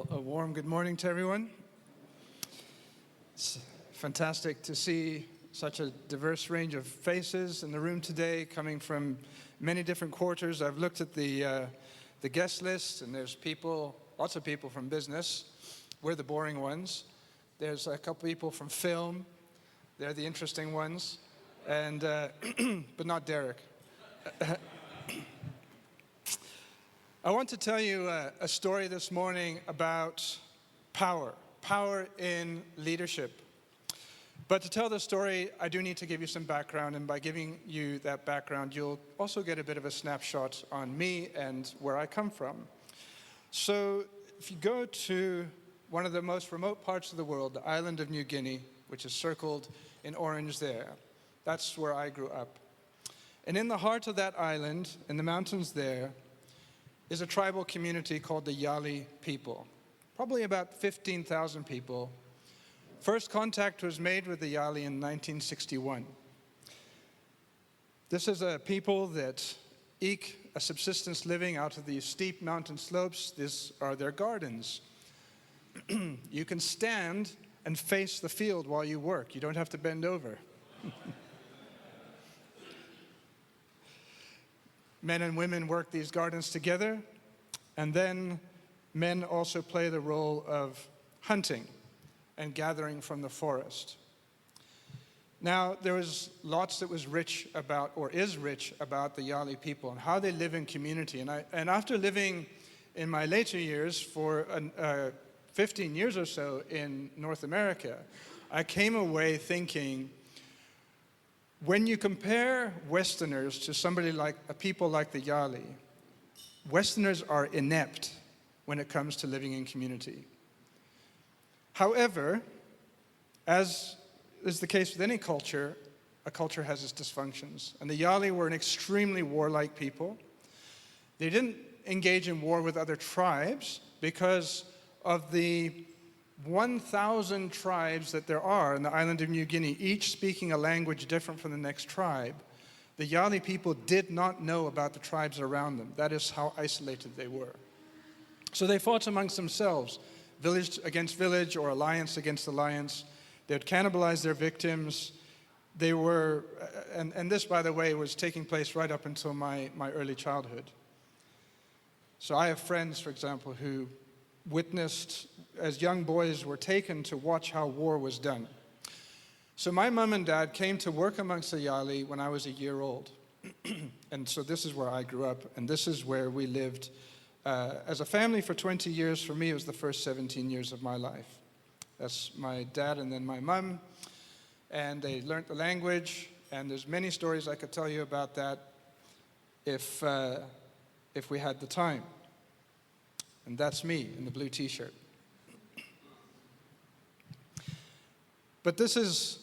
Well, a warm good morning to everyone. It's fantastic to see such a diverse range of faces in the room today, coming from many different quarters. I've looked at the guest list, and there's lots of people from business. We're the boring ones. There's a couple people from film. They're the interesting ones, and but not Derek. I want to tell you a story this morning about power in leadership. But to tell the story, I do need to give you some background, and by giving you that background, you'll also get a bit of a snapshot on me and where I come from. So if you go to one of the most remote parts of the world, the island of New Guinea, which is circled in orange there, that's where I grew up. And in the heart of that island, in the mountains there, is a tribal community called the Yali people, probably about 15,000 people. First contact was made with the Yali in 1961. This is a people that eke a subsistence living out of these steep mountain slopes. These are their gardens. You can stand and face the field while you work. You don't have to bend over. Men and women work these gardens together, and then men also play the role of hunting and gathering from the forest. Now, there was lots that was rich about, or is rich about, the Yali people and how they live in community. And after living in my later years for 15 years or so in North America, I came away thinking, when you compare Westerners to a people like the Yali, Westerners are inept when it comes to living in community. However, as is the case with any culture, a culture has its dysfunctions. And the Yali were an extremely warlike people. They didn't engage in war with other tribes because of the 1,000 tribes that there are in the island of New Guinea, each speaking a language different from the next tribe. The Yali people did not know about the tribes around them. That is how isolated they were. So they fought amongst themselves, village against village or alliance against alliance. They would cannibalize their victims. They were, and this, by the way, was taking place right up until my early childhood. So I have friends, for example, who witnessed as young boys were taken to watch how war was done. So my mom and dad came to work amongst the Yali when I was a year old. And so this is where I grew up, and this is where we lived as a family for 20 years. For me, it was the first 17 years of my life. That's my dad and then my mom, and they learned the language, and there's many stories I could tell you about that if we had the time. And that's me in the blue t-shirt. But this is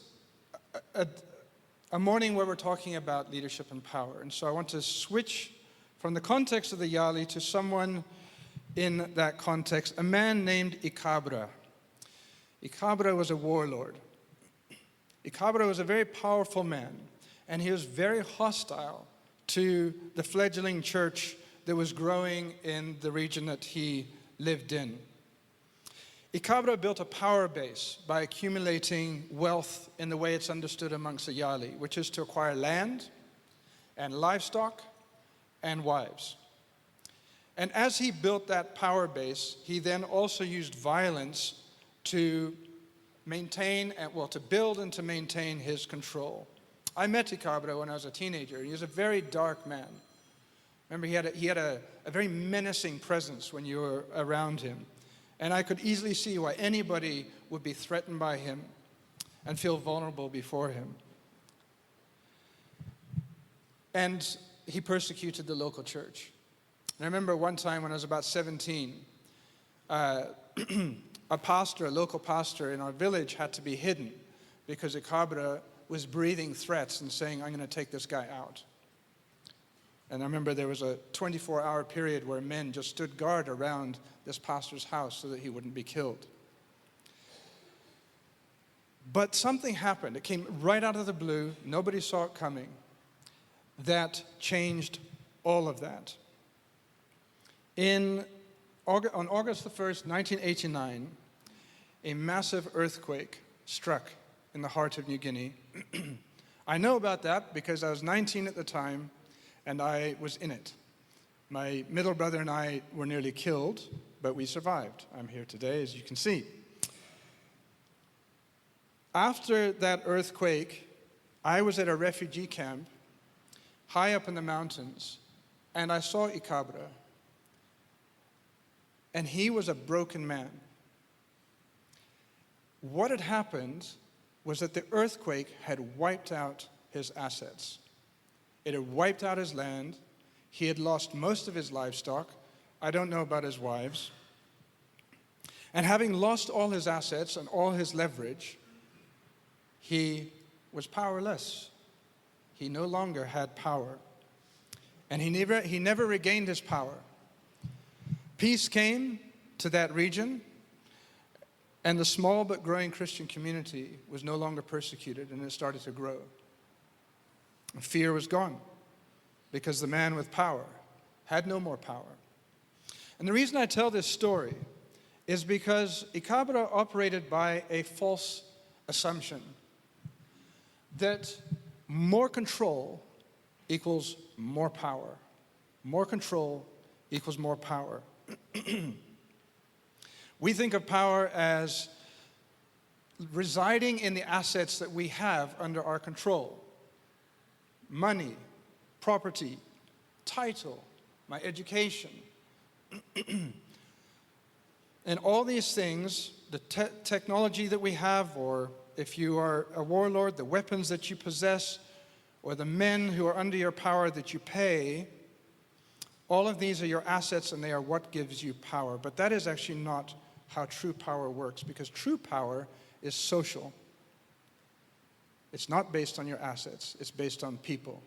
a morning where we're talking about leadership and power. And so I want to switch from the context of the Yali to someone in that context, a man named Ikabra. Ikabra was a warlord. Ikabra was a very powerful man, and he was very hostile to the fledgling church that was growing in the region that he lived in. Ikabra built a power base by accumulating wealth in the way it's understood amongst the Yali, which is to acquire land and livestock and wives. And as he built that power base, he then also used violence to build and to maintain his control. I met Ikabra when I was a teenager. He was a very dark man. Remember, he had a very menacing presence when you were around him. And I could easily see why anybody would be threatened by him and feel vulnerable before him. And he persecuted the local church. And I remember one time when I was about 17, a local pastor in our village had to be hidden because Ikabra was breathing threats and saying, "I'm going to take this guy out." And I remember there was a 24-hour period where men just stood guard around this pastor's house so that he wouldn't be killed. But something happened. It came right out of the blue. Nobody saw it coming. That changed all of that. In On August the 1st, 1989, a massive earthquake struck in the heart of New Guinea. I know about that because I was 19 at the time, and I was in it. My middle brother and I were nearly killed, but we survived. I'm here today, as you can see. After that earthquake, I was at a refugee camp high up in the mountains, and I saw Ikabra. And he was a broken man. What had happened was that the earthquake had wiped out his assets. It had wiped out his land. He had lost most of his livestock. I don't know about his wives. And having lost all his assets and all his leverage, he was powerless. He no longer had power. And he never regained his power. Peace came to that region, and the small but growing Christian community was no longer persecuted, and it started to grow. Fear was gone because the man with power had no more power. And the reason I tell this story is because Ikabra operated by a false assumption that more control equals more power. More control equals more power. We think of power as residing in the assets that we have under our control. Money, property, title, my education. And all these things, the technology that we have, or if you are a warlord, the weapons that you possess, or the men who are under your power that you pay, all of these are your assets and they are what gives you power. But that is actually not how true power works, because true power is social. It's not based on your assets, it's based on people.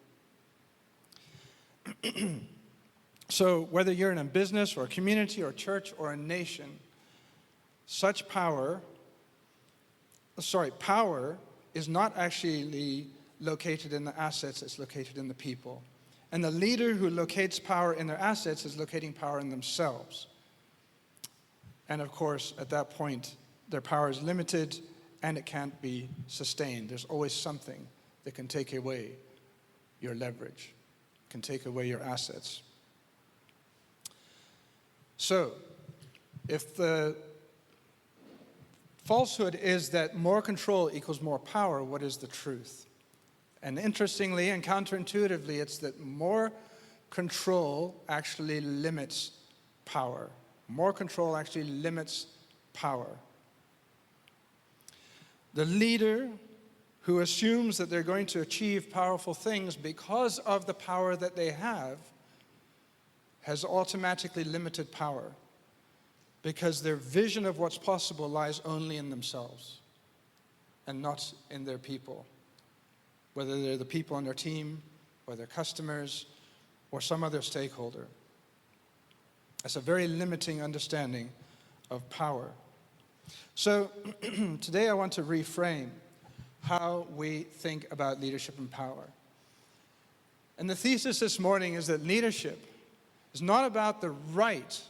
So whether you're in a business or a community or a church or a nation, power is not actually located in the assets, it's located in the people. And the leader who locates power in their assets is locating power in themselves. And of course, at that point, their power is limited and it can't be sustained. There's always something that can take away your leverage, can take away your assets. So, if the falsehood is that more control equals more power, what is the truth? And interestingly and counterintuitively, it's that more control actually limits power. More control actually limits power. The leader who assumes that they're going to achieve powerful things because of the power that they have has automatically limited power, because their vision of what's possible lies only in themselves and not in their people, whether they're the people on their team or their customers or some other stakeholder. That's a very limiting understanding of power. So today I want to reframe how we think about leadership and power. And the thesis this morning is that leadership is not about the right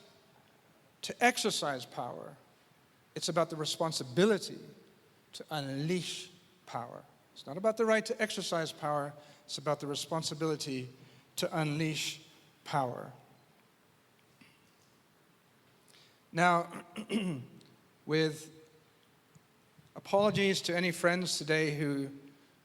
to exercise power. It's about the responsibility to unleash power. It's not about the right to exercise power. It's about the responsibility to unleash power. Now, with apologies to any friends today who,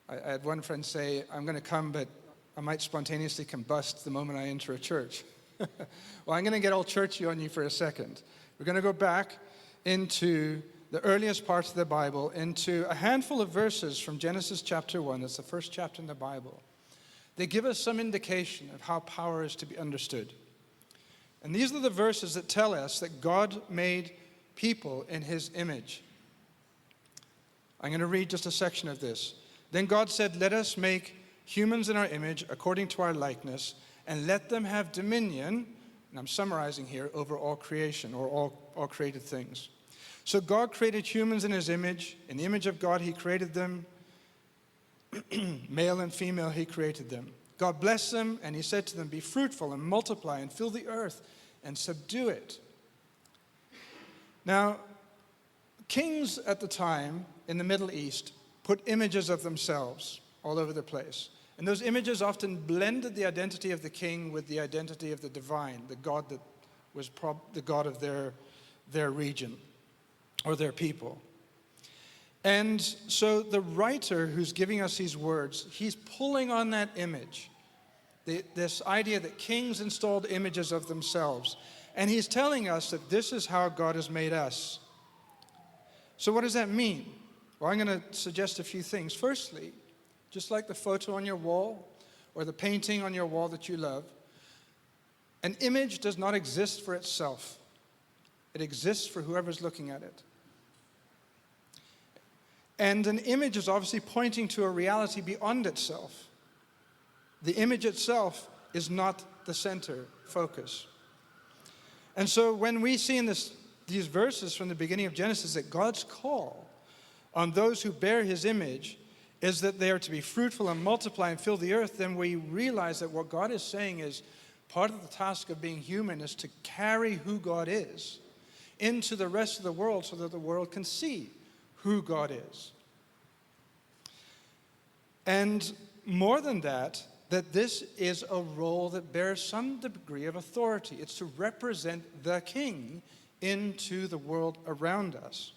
I had one friend say, I'm going to come, but I might spontaneously combust the moment I enter a church. Well, I'm going to get all churchy on you for a second. We're going to go back into the earliest parts of the Bible, into a handful of verses from Genesis chapter 1. That's the first chapter in the Bible. They give us some indication of how power is to be understood. And these are the verses that tell us that God made people in his image. I'm going to read just a section of this. Then God said, let us make humans in our image according to our likeness, and let them have dominion, and I'm summarizing here, over all creation, or all created things. So God created humans in his image. In the image of God, he created them. Male and female, he created them. God blessed them, and he said to them, be fruitful and multiply and fill the earth and subdue it. Now, kings at the time in the Middle East put images of themselves all over the place. And those images often blended the identity of the king with the identity of the divine, the God that was the God of their region or their people. And so the writer who's giving us these words, he's pulling on that image, this idea that kings installed images of themselves. And he's telling us that this is how God has made us. So what does that mean? Well, I'm going to suggest a few things. Firstly, just like the photo on your wall or the painting on your wall that you love, an image does not exist for itself. It exists for whoever's looking at it. And an image is obviously pointing to a reality beyond itself. The image itself is not the center focus. And so when we see in these verses from the beginning of Genesis that God's call on those who bear his image is that they are to be fruitful and multiply and fill the earth, then we realize that what God is saying is part of the task of being human is to carry who God is into the rest of the world so that the world can see who God is. And more than that this is a role that bears some degree of authority. It's to represent the king into the world around us.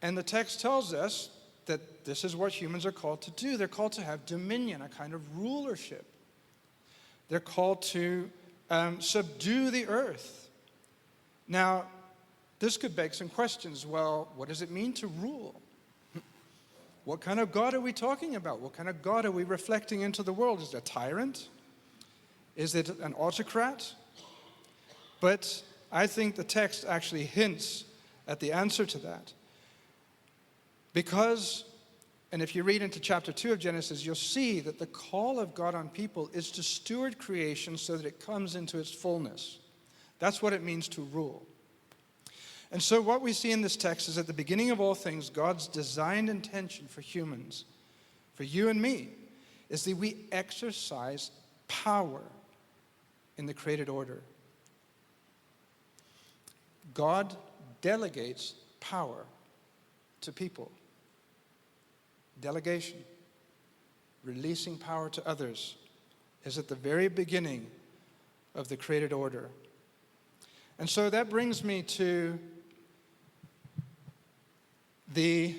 And the text tells us that this is what humans are called to do. They're called to have dominion, a kind of rulership. They're called to subdue the earth. Now, this could beg some questions. Well, what does it mean to rule? What kind of God are we talking about? What kind of God are we reflecting into the world? Is it a tyrant? Is it an autocrat? But I think the text actually hints at the answer to that. Because, and if you read into chapter 2 of Genesis, you'll see that the call of God on people is to steward creation so that it comes into its fullness. That's what it means to rule. And so what we see in this text is at the beginning of all things, God's designed intention for humans, for you and me, is that we exercise power in the created order. God delegates power to people. Delegation, releasing power to others, is at the very beginning of the created order. And so that brings me to the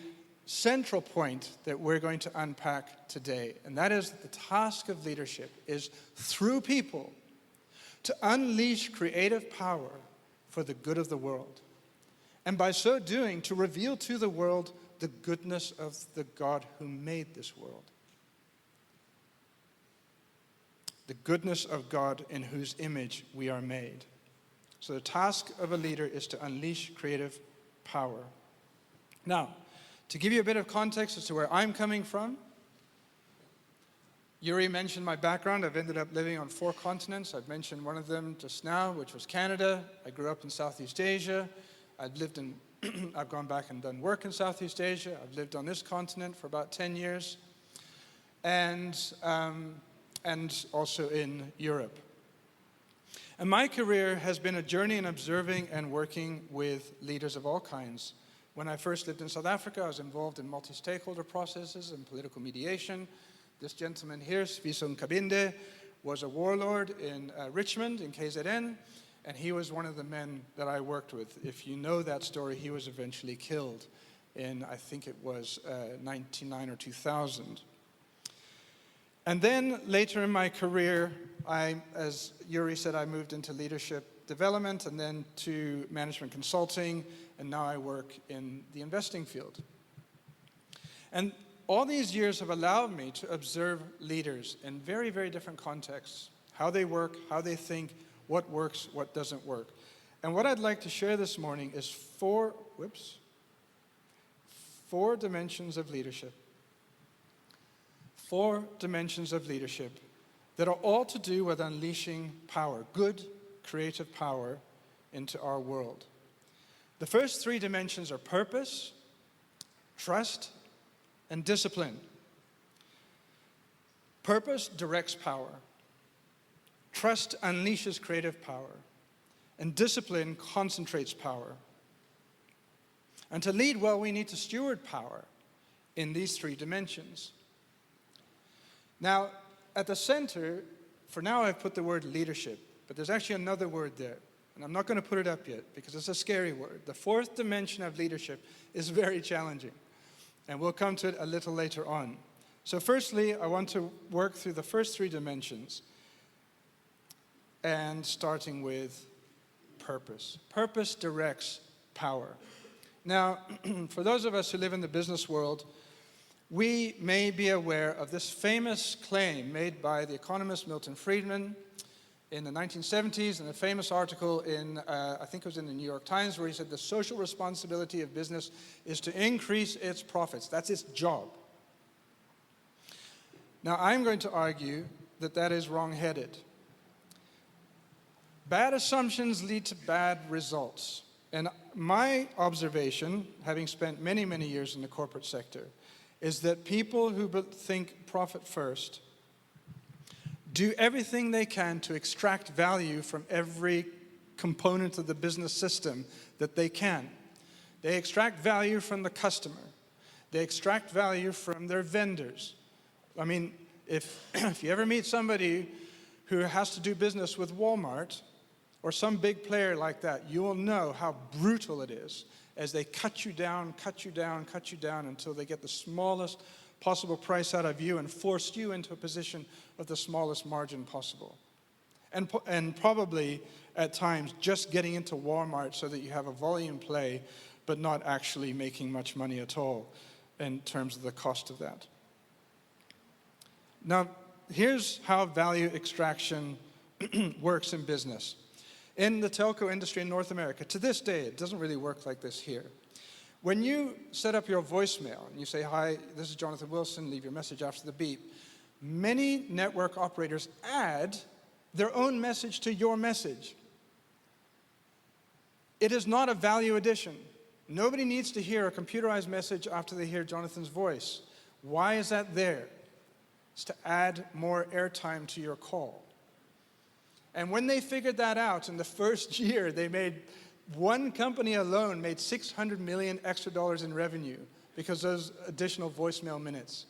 central point that we're going to unpack today, and that is that the task of leadership is through people to unleash creative power for the good of the world, and by so doing to reveal to the world the goodness of the God who made this world. The goodness of God in whose image we are made. So the task of a leader is to unleash creative power. Now, to give you a bit of context as to where I'm coming from, Yuri mentioned my background. I've ended up living on 4 continents. I've mentioned one of them just now, which was Canada. I grew up in Southeast Asia. I've gone back and done work in Southeast Asia. I've lived on this continent for about 10 years, and also in Europe. And my career has been a journey in observing and working with leaders of all kinds. When I first lived in South Africa, I was involved in multi-stakeholder processes and political mediation. This gentleman here, Sviso Nkabinde, was a warlord in Richmond, in KZN, and he was one of the men that I worked with. If you know that story, he was eventually killed in, I think it was 1999 or 2000. And then later in my career, as Yuri said, I moved into leadership development and then to management consulting, and now I work in the investing field. And all these years have allowed me to observe leaders in very, very different contexts, how they work, how they think, what works, what doesn't work. And what I'd like to share this morning is four dimensions of leadership. 4 dimensions of leadership that are all to do with unleashing power, good creative power into our world. The first 3 dimensions are purpose, trust, and discipline. Purpose directs power. Trust unleashes creative power. And discipline concentrates power. And to lead well, we need to steward power in these three dimensions. Now, at the center, for now I've put the word leadership, but there's actually another word there. And I'm not going to put it up yet because it's a scary word. The fourth dimension of leadership is very challenging. And we'll come to it a little later on. So firstly, I want to work through the first three dimensions, and starting with purpose. Purpose directs power. Now, for those of us who live in the business world, we may be aware of this famous claim made by the economist Milton Friedman in the 1970s, in a famous article in, I think it was in the New York Times, where he said the social responsibility of business is to increase its profits. That's its job. Now, I'm going to argue that that is wrong-headed. Bad assumptions lead to bad results. And my observation, having spent many, many years in the corporate sector, is that people who think profit first do everything they can to extract value from every component of the business system that they can. They extract value from the customer. They extract value from their vendors. I mean, if you ever meet somebody who has to do business with Walmart or some big player like that, you will know how brutal it is as they cut you down until they get the smallest possible price out of you and force you into a position of the smallest margin possible. And probably, at times, just getting into Walmart so that you have a volume play, but not actually making much money at all in terms of the cost of that. Now, here's how value extraction works in business. In the telco industry in North America, to this day, it doesn't really work like this here. When you set up your voicemail and you say, "Hi, this is Jonathan Wilson, leave your message after the beep," many network operators add their own message to your message. It is not a value addition. Nobody needs to hear a computerized message after they hear Jonathan's voice. Why is that there? It's to add more airtime to your call. And when they figured that out in the first year, one company alone made $600 million extra in revenue because of those additional voicemail minutes.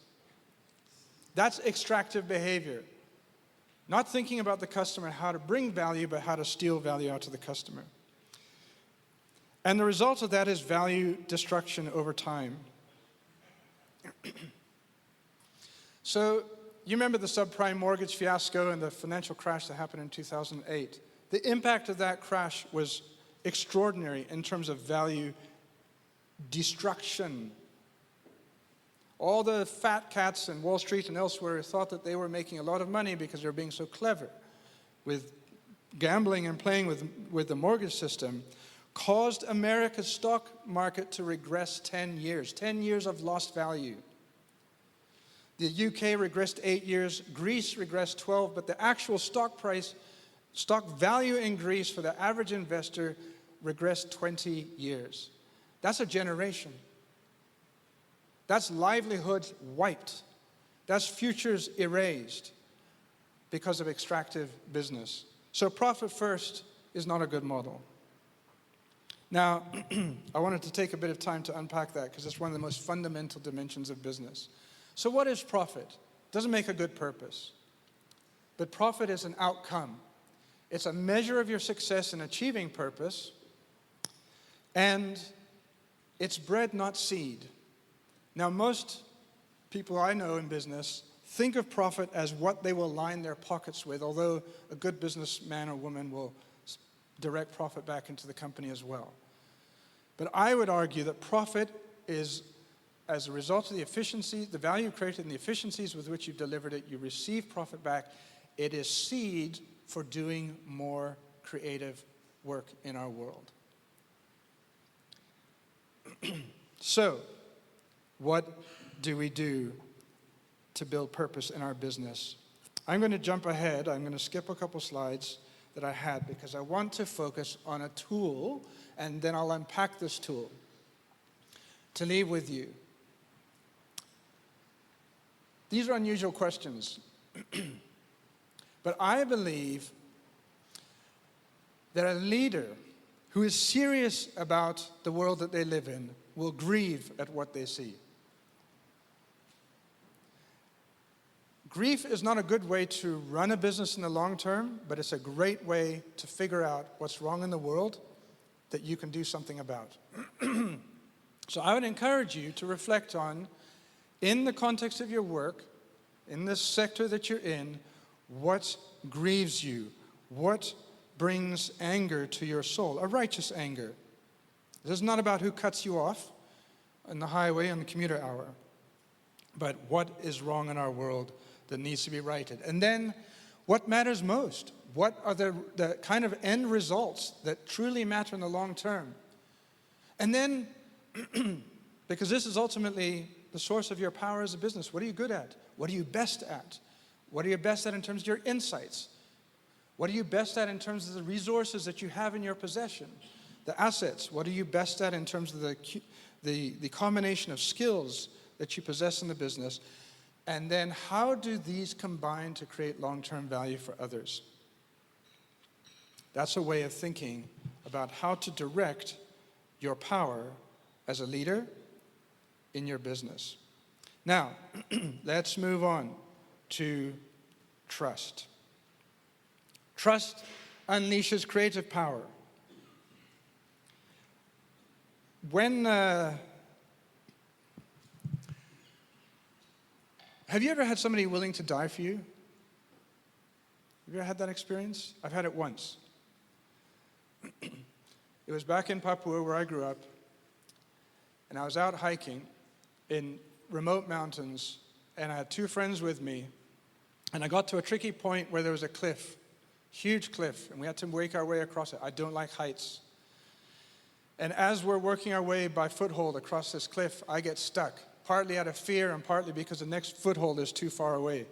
That's extractive behavior. Not thinking about the customer, how to bring value, but how to steal value out to the customer. And the result of that is value destruction over time. So, you remember the subprime mortgage fiasco and the financial crash that happened in 2008. The impact of that crash was extraordinary in terms of value destruction. All the fat cats in Wall Street and elsewhere thought that they were making a lot of money because they were being so clever with gambling and playing with the mortgage system, caused America's stock market to regress 10 years. 10 years of lost value. The UK regressed 8 years, Greece regressed 12, but the actual stock value in Greece for the average investor regressed 20 years. That's a generation. That's livelihoods wiped. That's futures erased because of extractive business. So profit first is not a good model. Now, I wanted to take a bit of time to unpack that because it's one of the most fundamental dimensions of business. So what is profit? It doesn't make a good purpose. But profit is an outcome. It's a measure of your success in achieving purpose, and it's bread, not seed. Now, most people I know in business think of profit as what they will line their pockets with, although a good businessman or woman will direct profit back into the company as well. But I would argue that profit is, as a result of the efficiency, the value created and the efficiencies with which you've delivered it, you receive profit back. It is seed for doing more creative work in our world. So, what do we do to build purpose in our business? I'm going to jump ahead. I'm going to skip a couple slides that I had because I want to focus on a tool, and then I'll unpack this tool to leave with you. These are unusual questions, but I believe that a leader who is serious about the world that they live in will grieve at what they see. Grief is not a good way to run a business in the long term, but it's a great way to figure out what's wrong in the world that you can do something about. So I would encourage you to reflect on, in the context of your work, in this sector that you're in, what grieves you, what brings anger to your soul, a righteous anger. This is not about who cuts you off on the highway on the commuter hour, but what is wrong in our world that needs to be righted. And then, what matters most? What are the kind of end results that truly matter in the long term? And then, because this is ultimately the source of your power as a business, what are you good at? What are you best at? What are you best at in terms of your insights? What are you best at in terms of the resources that you have in your possession? The assets. What are you best at in terms of the combination of skills that you possess in the business? And then how do these combine to create long-term value for others? That's a way of thinking about how to direct your power as a leader in your business. Now, let's move on to trust. Trust unleashes creative power. Have you ever had somebody willing to die for you? Have you ever had that experience? I've had it once. It was back in Papua where I grew up, and I was out hiking in remote mountains, and I had two friends with me, and I got to a tricky point where there was a cliff, huge cliff, and we had to work our way across it. I don't like heights. And as we're working our way by foothold across this cliff, I get stuck, partly out of fear and partly because the next foothold is too far away.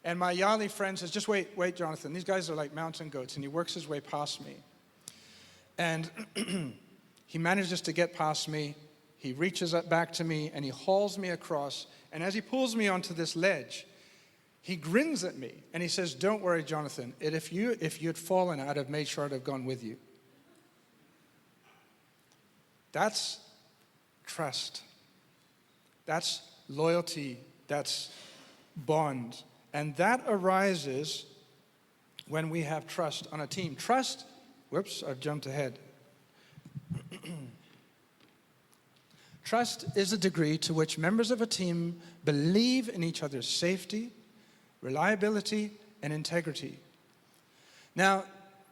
And my Yali friend says, just wait, Jonathan. These guys are like mountain goats. And he works his way past me. And he manages to get past me. He reaches up back to me and he hauls me across. And as he pulls me onto this ledge, he grins at me and he says, don't worry, Jonathan. If you had fallen, I'd have made sure I'd have gone with you. That's trust. That's loyalty. That's bond. And that arises when we have trust on a team. Trust, whoops, I've jumped ahead. Trust is a degree to which members of a team believe in each other's safety, reliability, and integrity. Now,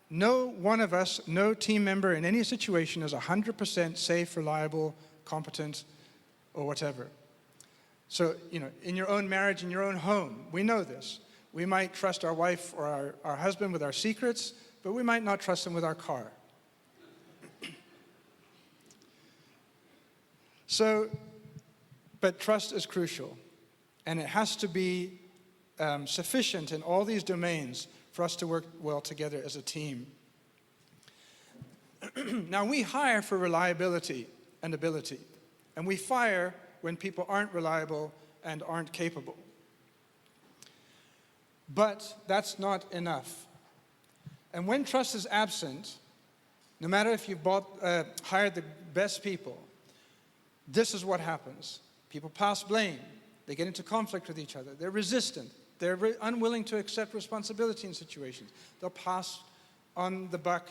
no one of us, no team member in any situation is 100% safe, reliable, competent, or whatever. So, in your own marriage, in your own home, we know this. We might trust our wife or our husband with our secrets, but we might not trust them with our car. But trust is crucial, and it has to be sufficient in all these domains for us to work well together as a team. Now, we hire for reliability and ability, and we fire when people aren't reliable and aren't capable. But that's not enough. And when trust is absent, no matter if you've hired the best people, this is what happens. People pass blame. They get into conflict with each other. They're resistant. They're unwilling to accept responsibility in situations. They'll pass on the buck.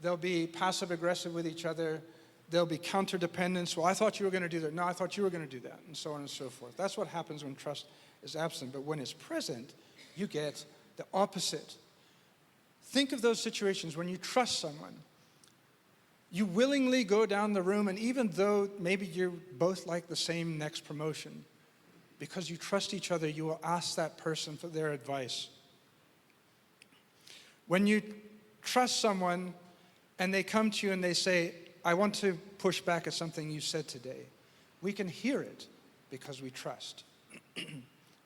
They'll be passive-aggressive with each other. There'll be counter-dependence. Well, I thought you were going to do that. No, I thought you were going to do that, and so on and so forth. That's what happens when trust is absent. But when it's present, you get the opposite. Think of those situations when you trust someone. You willingly go down the room, and even though maybe you're both like the same next promotion, because you trust each other, you will ask that person for their advice. When you trust someone and they come to you and they say, I want to push back at something you said today, we can hear it because we trust.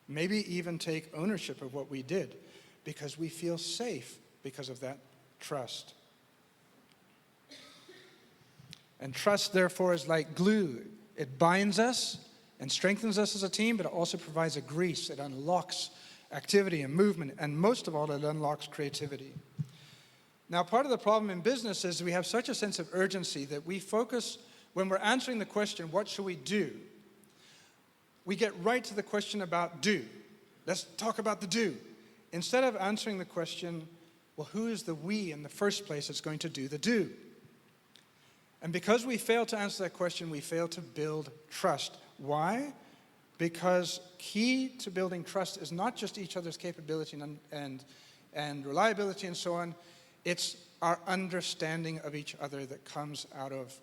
Maybe even take ownership of what we did because we feel safe because of that trust. And trust, therefore, is like glue. It binds us and strengthens us as a team, but it also provides a grease. It unlocks activity and movement, and most of all, it unlocks creativity. Now, part of the problem in business is we have such a sense of urgency that we focus, when we're answering the question, what should we do? We get right to the question about do. Let's talk about the do. Instead of answering the question, well, who is the we in the first place that's going to do the do? And because we fail to answer that question, we fail to build trust. Why? Because key to building trust is not just each other's capability and reliability and so on. It's our understanding of each other that comes out of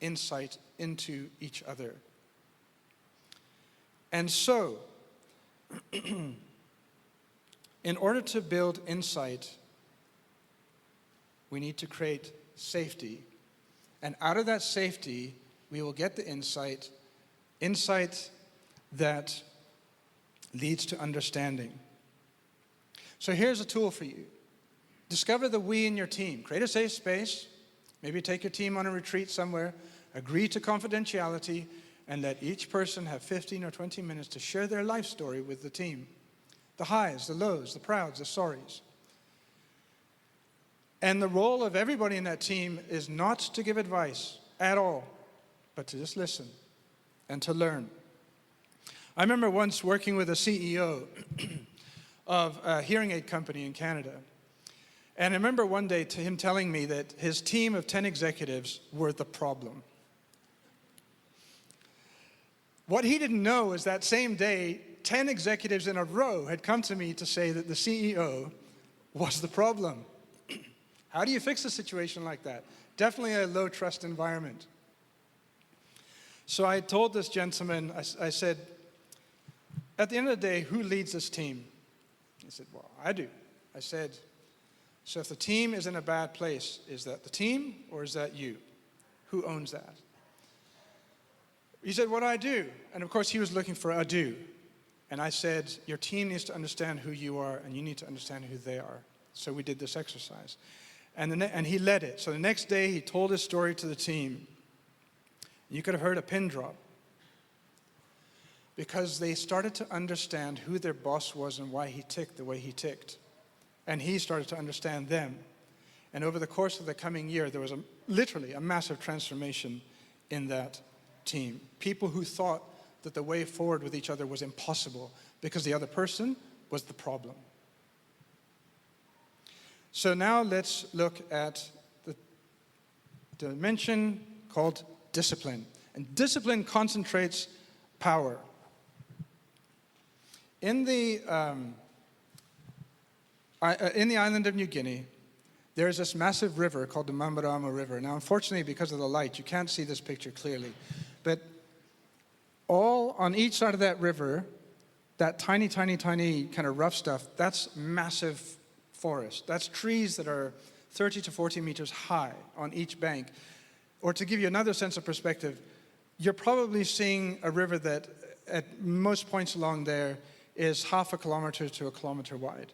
insight into each other. And so, in order to build insight, we need to create safety. And out of that safety, we will get the insight that leads to understanding. So here's a tool for you. Discover the we in your team. Create a safe space. Maybe take your team on a retreat somewhere. Agree to confidentiality and let each person have 15 or 20 minutes to share their life story with the team. The highs, the lows, the prouds, the sorries. And the role of everybody in that team is not to give advice at all, but to just listen and to learn. I remember once working with a CEO of a hearing aid company in Canada. And I remember one day him telling me that his team of 10 executives were the problem. What he didn't know is that same day, 10 executives in a row had come to me to say that the CEO was the problem. How do you fix a situation like that? Definitely a low trust environment. So I told this gentleman, I said, at the end of the day, who leads this team? He said, well, I do. I said, so if the team is in a bad place, is that the team or is that you? Who owns that? He said, what do I do? And of course, he was looking for a do. And I said, your team needs to understand who you are and you need to understand who they are. So we did this exercise. And he led it. So the next day, he told his story to the team. You could have heard a pin drop. Because they started to understand who their boss was and why he ticked the way he ticked. And he started to understand them. And over the course of the coming year, there was literally a massive transformation in that team. People who thought that the way forward with each other was impossible because the other person was the problem. So now let's look at the dimension called discipline. And discipline concentrates power. In the island of New Guinea, there's this massive river called the Mambarama River. Now, unfortunately, because of the light, you can't see this picture clearly. But all on each side of that river, that tiny, tiny, tiny kind of rough stuff, that's massive forest. That's trees that are 30 to 40 meters high on each bank. Or to give you another sense of perspective, you're probably seeing a river that at most points along there is half a kilometer to a kilometer wide.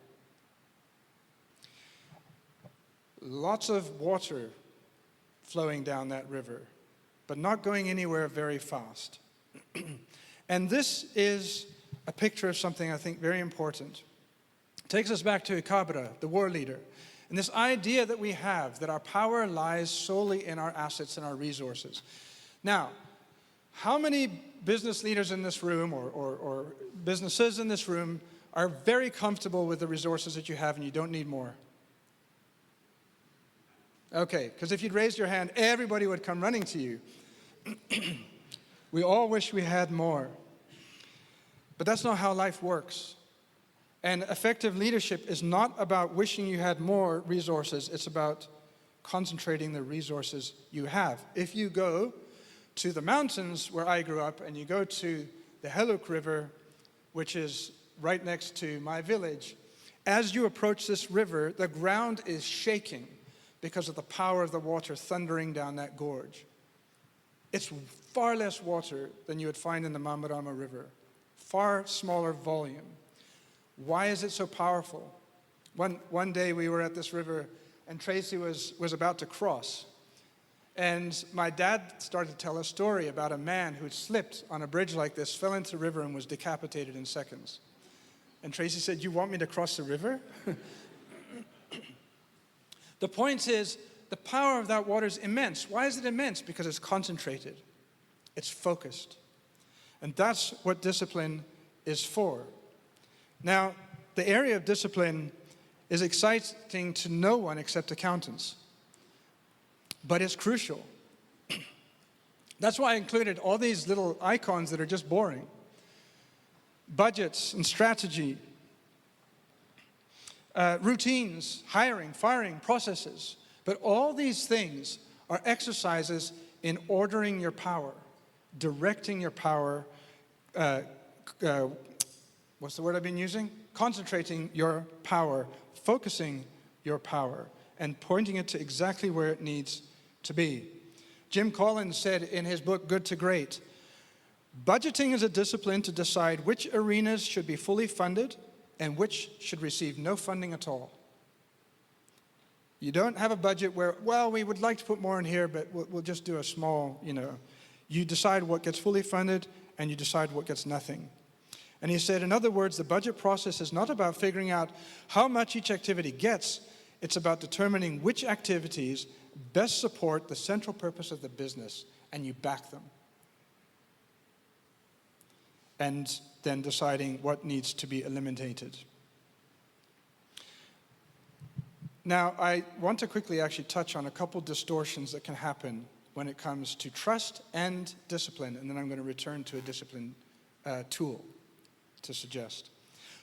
Lots of water flowing down that river, but not going anywhere very fast. And this is a picture of something I think very important. It takes us back to Ikabra, the war leader. And this idea that we have, that our power lies solely in our assets and our resources. Now, how many business leaders in this room or businesses in this room are very comfortable with the resources that you have and you don't need more? Okay, because if you'd raised your hand, everybody would come running to you. We all wish we had more. But that's not how life works. And effective leadership is not about wishing you had more resources. It's about concentrating the resources you have. If you go to the mountains where I grew up and you go to the Heluk River, which is right next to my village, as you approach this river, the ground is shaking because of the power of the water thundering down that gorge. It's far less water than you would find in the Mambarama River, far smaller volume. Why is it so powerful? One day we were at this river and Tracy was about to cross. And my dad started to tell a story about a man who slipped on a bridge like this, fell into the river and was decapitated in seconds. And Tracy said, "You want me to cross the river?" The point is, the power of that water is immense. Why is it immense? Because it's concentrated. It's focused. And that's what discipline is for. Now, the area of discipline is exciting to no one except accountants. But it's crucial. That's why I included all these little icons that are just boring. Budgets and strategy, routines, hiring, firing, processes. But all these things are exercises in ordering your power, directing your power, what's the word I've been using? Concentrating your power, focusing your power, and pointing it to exactly where it needs to be. Jim Collins said in his book, Good to Great, budgeting is a discipline to decide which arenas should be fully funded and which should receive no funding at all. You don't have a budget where, well, we would like to put more in here, but we'll just do a small, You decide what gets fully funded and you decide what gets nothing. And he said, in other words, the budget process is not about figuring out how much each activity gets. It's about determining which activities best support the central purpose of the business, and you back them. And then deciding what needs to be eliminated. Now, I want to quickly actually touch on a couple distortions that can happen when it comes to trust and discipline, and then I'm going to return to a discipline tool to suggest.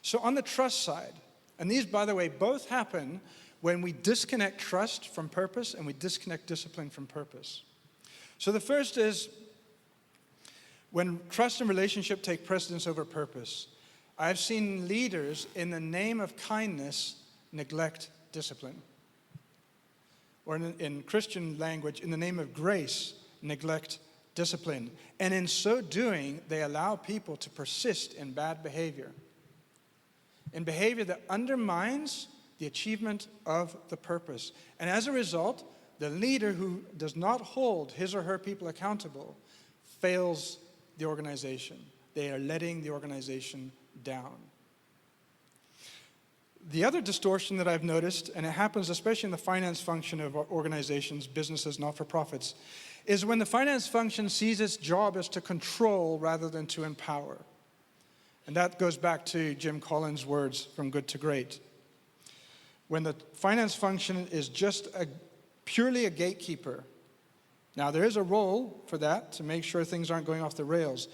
So on the trust side, and these, by the way, both happen when we disconnect trust from purpose and we disconnect discipline from purpose. So the first is when trust and relationship take precedence over purpose. I've seen leaders, in the name of kindness, neglect discipline. Or in Christian language, in the name of grace, neglect discipline. And in so doing, they allow people to persist in bad behavior. In behavior that undermines the achievement of the purpose. And as a result, the leader who does not hold his or her people accountable fails the organization. They are letting the organization down. The other distortion that I've noticed, and it happens especially in the finance function of organizations, businesses, not-for-profits, is when the finance function sees its job as to control rather than to empower. And that goes back to Jim Collins' words from Good to Great. When the finance function is just purely a gatekeeper. Now, there is a role for that to make sure things aren't going off the rails.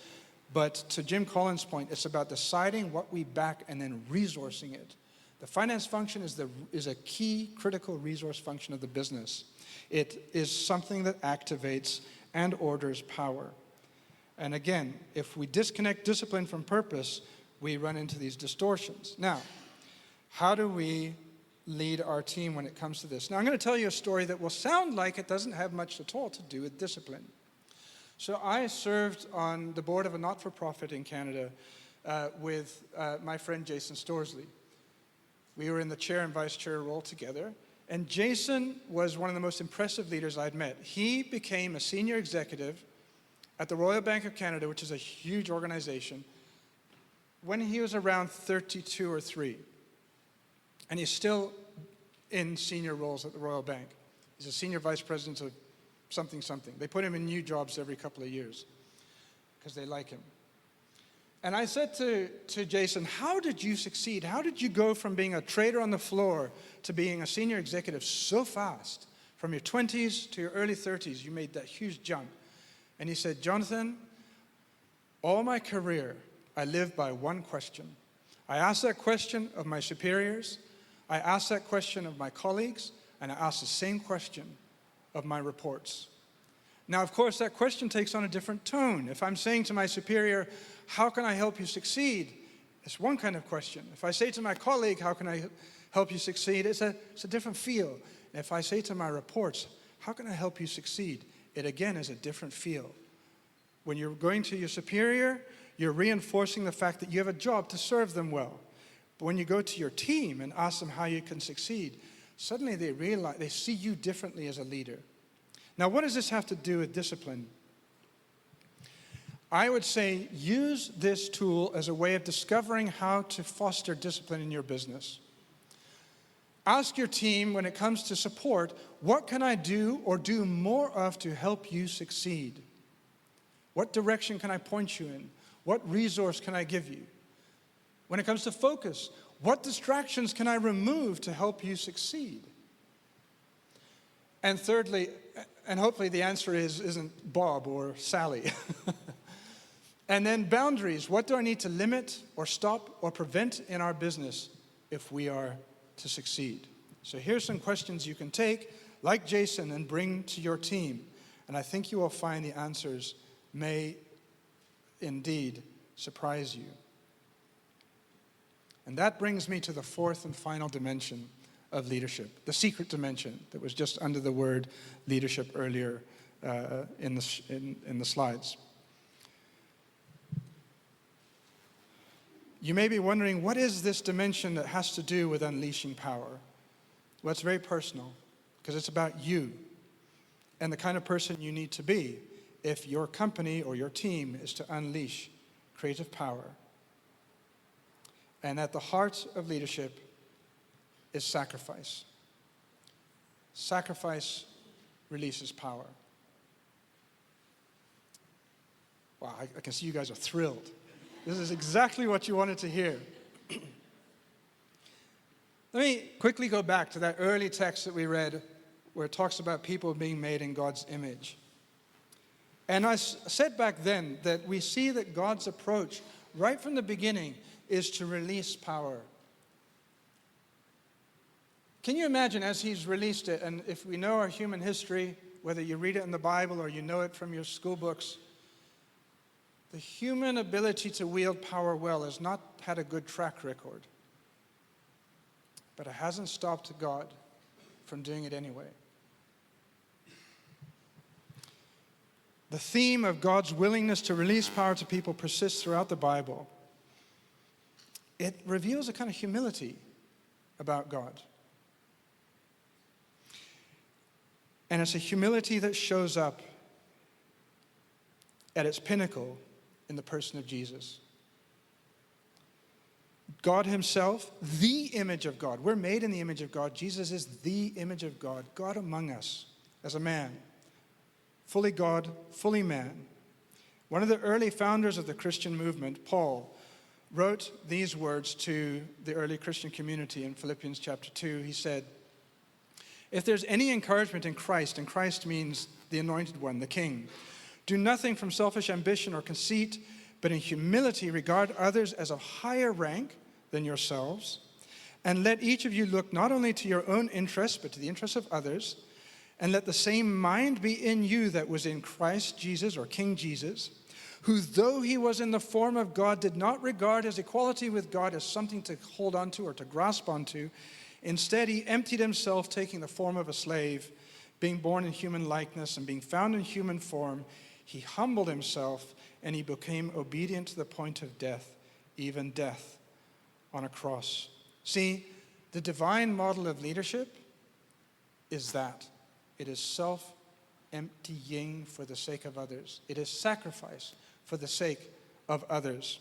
But to Jim Collins' point, it's about deciding what we back and then resourcing it. The finance function is a key critical resource function of the business. It is something that activates and orders power. And again, if we disconnect discipline from purpose, we run into these distortions. Now, how do we lead our team when it comes to this? Now, I'm going to tell you a story that will sound like it doesn't have much at all to do with discipline. So I served on the board of a not-for-profit in Canada with my friend Jason Storsley. We were in the chair and vice chair role together, and Jason was one of the most impressive leaders I'd met. He became a senior executive at the Royal Bank of Canada, which is a huge organization, when he was around 32 or 3. And he's still in senior roles at the Royal Bank. He's a senior vice president of something. They put him in new jobs every couple of years because they like him. And I said to Jason, how did you succeed? How did you go from being a trader on the floor to being a senior executive so fast? From your 20s to your early 30s, you made that huge jump. And he said, Jonathan, all my career, I lived by one question. I asked that question of my superiors, I asked that question of my colleagues, and I asked the same question of my reports. Now, of course, that question takes on a different tone. If I'm saying to my superior, how can I help you succeed? It's one kind of question. If I say to my colleague, how can I help you succeed? It's a different feel. And if I say to my reports, how can I help you succeed? It again is a different feel. When you're going to your superior, you're reinforcing the fact that you have a job to serve them well. But when you go to your team and ask them how you can succeed, suddenly they realize, they see you differently as a leader. Now, what does this have to do with discipline? I would say use this tool as a way of discovering how to foster discipline in your business. Ask your team when it comes to support, what can I do or do more of to help you succeed? What direction can I point you in? What resource can I give you? When it comes to focus, what distractions can I remove to help you succeed? And thirdly, and hopefully the answer isn't Bob or Sally. And then boundaries. What do I need to limit or stop or prevent in our business if we are to succeed? So here's some questions you can take, like Jason, and bring to your team. And I think you will find the answers may indeed surprise you. And that brings me to the fourth and final dimension of leadership, the secret dimension that was just under the word leadership earlier in the slides. You may be wondering, what is this dimension that has to do with unleashing power? Well, it's very personal, because it's about you and the kind of person you need to be if your company or your team is to unleash creative power. And at the heart of leadership is sacrifice. Sacrifice releases power. Wow, I can see you guys are thrilled. This is exactly what you wanted to hear. Let me quickly go back to that early text that we read where it talks about people being made in God's image. And I said back then that we see that God's approach right from the beginning is to release power. Can you imagine as he's released it, and if we know our human history, whether you read it in the Bible or you know it from your school books, the human ability to wield power well has not had a good track record. But it hasn't stopped God from doing it anyway. The theme of God's willingness to release power to people persists throughout the Bible. It reveals a kind of humility about God. And it's a humility that shows up at its pinnacle in the person of Jesus. God himself, the image of God. We're made in the image of God. Jesus is the image of God, God among us as a man. Fully God, fully man. One of the early founders of the Christian movement, Paul, wrote these words to the early Christian community in Philippians chapter 2. He said, "If there's any encouragement in Christ, and Christ means the anointed one, the King, do nothing from selfish ambition or conceit, but in humility regard others as of higher rank than yourselves, and let each of you look not only to your own interests, but to the interests of others, and let the same mind be in you that was in Christ Jesus," or King Jesus, "who though he was in the form of God, did not regard his equality with God as something to hold on to or to grasp onto. Instead, he emptied himself, taking the form of a slave, being born in human likeness and being found in human form. He humbled himself and he became obedient to the point of death, even death on a cross." See, the divine model of leadership is that. It is self-emptying for the sake of others. It is sacrifice for the sake of others.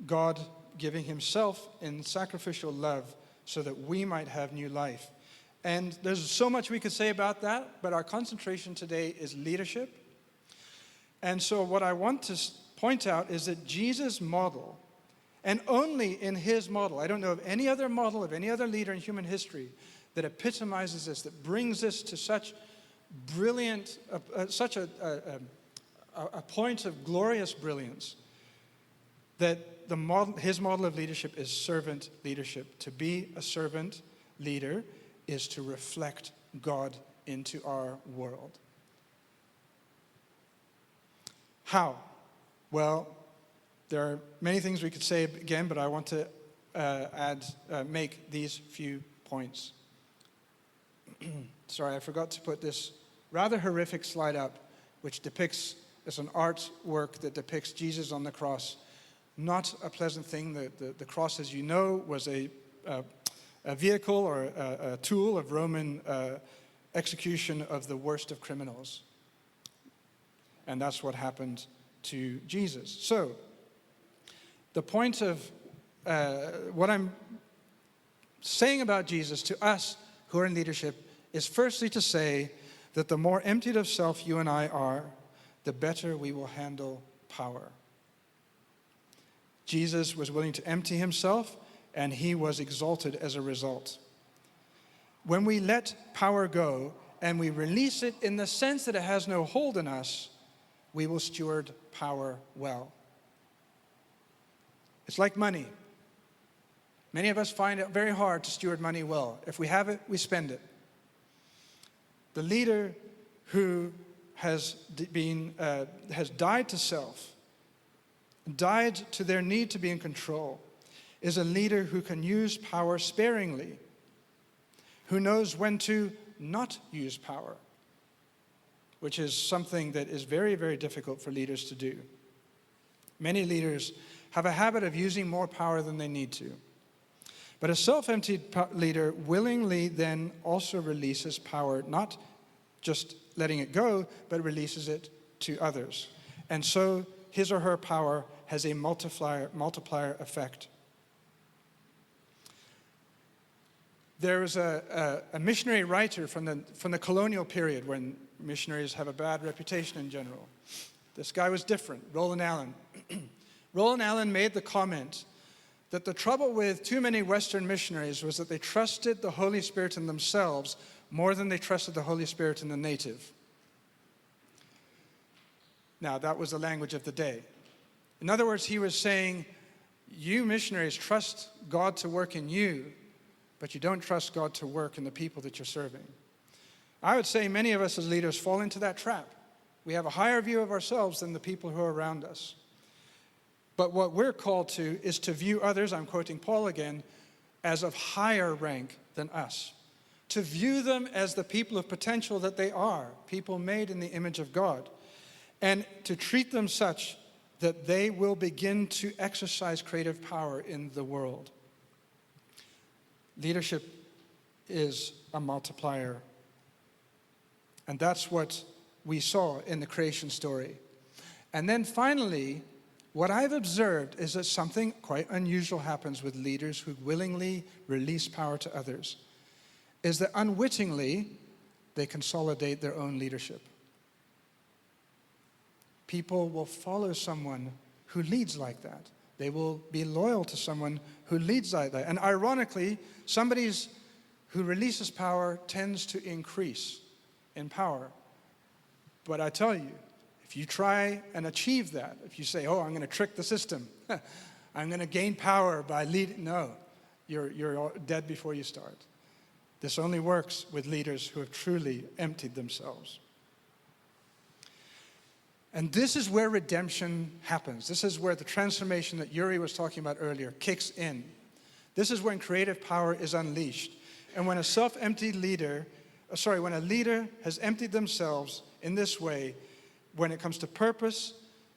God giving himself in sacrificial love so that we might have new life. And there's so much we could say about that, but our concentration today is leadership. And so what I want to point out is that Jesus' model, and only in his model, I don't know of any other model of any other leader in human history that epitomizes this, that brings this to such brilliant, such a point of glorious brilliance, that his model of leadership is servant leadership. To be a servant leader is to reflect God into our world. How? Well, there are many things we could say again, but I want to make these few points. Sorry, I forgot to put this rather horrific slide up, which depicts, it's an artwork that depicts Jesus on the cross. Not a pleasant thing. The cross, as you know, was a vehicle or a tool of Roman execution of the worst of criminals. And that's what happened to Jesus. So, the point of what I'm saying about Jesus to us who are in leadership is firstly to say that the more emptied of self you and I are, the better we will handle power. Jesus was willing to empty himself, and he was exalted as a result. When we let power go and we release it in the sense that it has no hold in us, we will steward power well. It's like money. Many of us find it very hard to steward money well. If we have it, we spend it. The leader who has died to self, died to their need to be in control, is a leader who can use power sparingly, who knows when to not use power, which is something that is very, very difficult for leaders to do. Many leaders have a habit of using more power than they need to. But a self-emptied leader willingly then also releases power, not just letting it go, but releases it to others. And so his or her power has a multiplier effect. There was a missionary writer from the colonial period, when missionaries have a bad reputation in general. This guy was different, Roland Allen. Roland Allen made the comment that the trouble with too many Western missionaries was that they trusted the Holy Spirit in themselves more than they trusted the Holy Spirit in the native. Now, that was the language of the day. In other words, he was saying, you missionaries trust God to work in you, but you don't trust God to work in the people that you're serving. I would say many of us as leaders fall into that trap. We have a higher view of ourselves than the people who are around us. But what we're called to is to view others, I'm quoting Paul again, as of higher rank than us. To view them as the people of potential that they are, people made in the image of God. And to treat them such that they will begin to exercise creative power in the world. Leadership is a multiplier. And that's what we saw in the creation story. And then finally, what I've observed is that something quite unusual happens with leaders who willingly release power to others, is that unwittingly, they consolidate their own leadership. People will follow someone who leads like that. They will be loyal to someone who leads like that. And ironically, somebody who releases power tends to increase in power. But I tell you, if you try and achieve that, if you say, oh, I'm going to trick the system, I'm going to gain power by leading, no, you're dead before you start. This only works with leaders who have truly emptied themselves. And this is where redemption happens. This is where the transformation that Yuri was talking about earlier kicks in. This is when creative power is unleashed. And when when a leader has emptied themselves in this way, when it comes to purpose,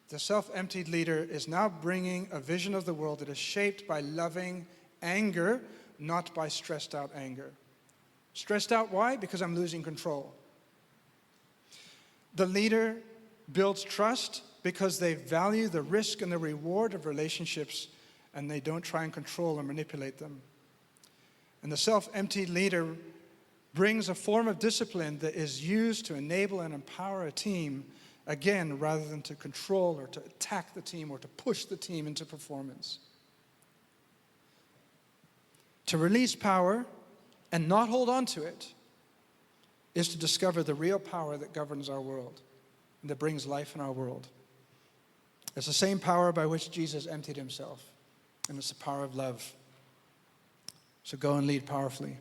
the self-emptied leader is now bringing a vision of the world that is shaped by loving anger, not by stressed out anger. Stressed out, why? Because I'm losing control. The leader builds trust because they value the risk and the reward of relationships, and they don't try and control or manipulate them. And the self-emptied leader brings a form of discipline that is used to enable and empower a team, again, rather than to control or to attack the team or to push the team into performance. To release power and not hold on to it is to discover the real power that governs our world and that brings life in our world. It's the same power by which Jesus emptied himself, and it's the power of love. So go and lead powerfully.